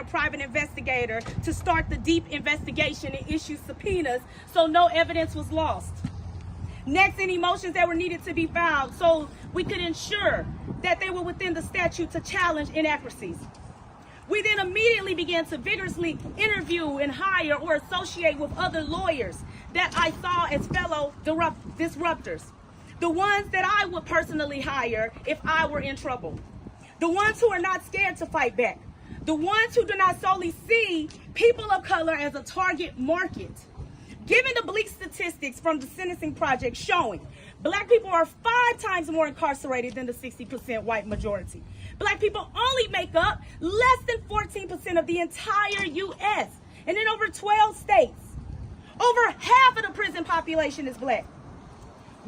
private investigator to start the deep investigation and issue subpoenas so no evidence was lost. Next, any motions that were needed to be filed so we could ensure that they were within the statute to challenge inaccuracies. We then immediately began to vigorously interview and hire or associate with other lawyers that I saw as fellow disruptors. The ones that I would personally hire if I were in trouble. The ones who are not scared to fight back. The ones who do not solely see people of color as a target market. Given the bleak statistics from the Sentencing Project showing Black people are 5 times more incarcerated than the 60% white majority. Black people only make up less than 14% of the entire U.S. and in over 12 states. Over half of the prison population is Black.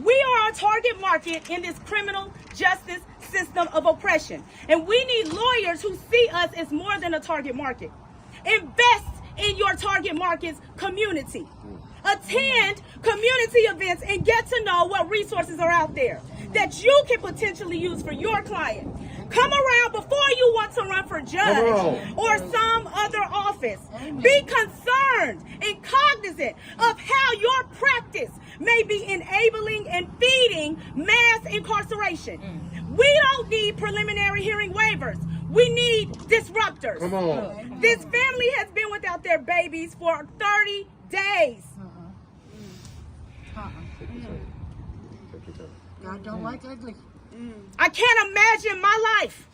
We are a target market in this criminal justice system of oppression. And we need lawyers who see us as more than a target market. Invest in your target market's community. Attend community events and get to know what resources are out there that you can potentially use for your client. Come around before you want to run for judge or some other office. Be concerned and cognizant of how your practice may be enabling and feeding mass incarceration. We don't need preliminary hearing waivers. We need disruptors. Come on. This family has been without their babies for 30 days. God don't like ugly. I can't imagine my life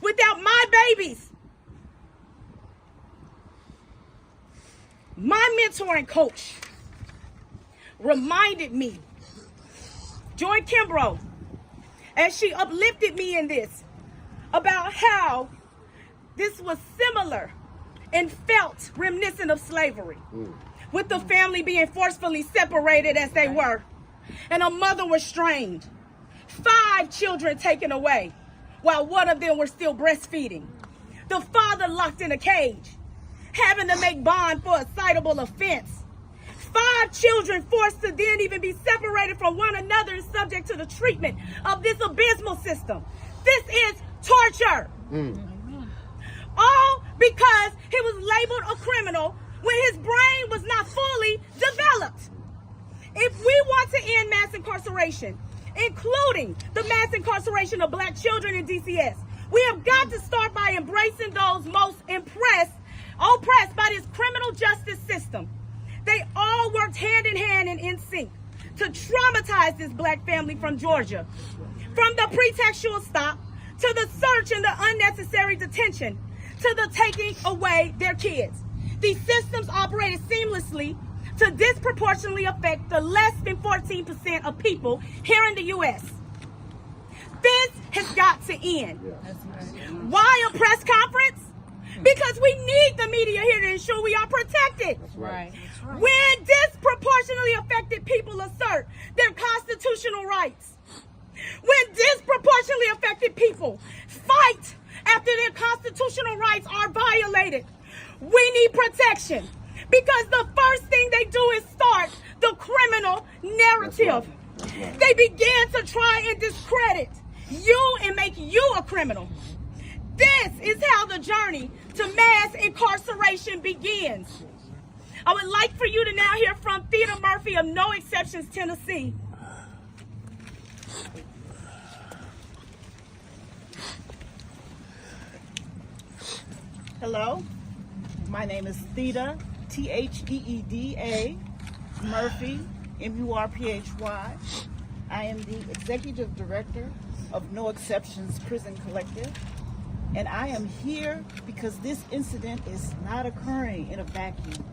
without my babies. My mentor and coach reminded me, Joy Kimbrough, as she uplifted me in this, about how this was similar and felt reminiscent of slavery, with the family being forcefully separated as they were, and a mother was strained. 5 children taken away, while one of them were still breastfeeding. The father locked in a cage, having to make bond for a citable offense. 5 children forced to then even be separated from one another and subject to the treatment of this abysmal system. This is torture. All because he was labeled a criminal when his brain was not fully developed. If we want to end mass incarceration, including the mass incarceration of Black children in DCS, we have got to start by embracing those most oppressed by this criminal justice system. They all worked hand in hand and in sync to traumatize this Black family from Georgia. From the pretextual stop, to the search and the unnecessary detention, to the taking away their kids. These systems operated seamlessly to disproportionately affect the less than 14% of people here in the U.S. This has got to end. Why a press conference? Because we need the media here to ensure we are protected. Right. When disproportionately affected people assert their constitutional rights, when disproportionately affected people fight after their constitutional rights are violated, we need protection. Because the first thing they do is start the criminal narrative. They begin to try and discredit you and make you a criminal. This is how the journey to mass incarceration begins. I would like for you to now hear from Theodore Murphy of No Exceptions, Tennessee. Hello, my name is Theda, Theeda Murphy, Murphy. I am the Executive Director of No Exceptions Prison Collective, and I am here because this incident is not occurring in a vacuum.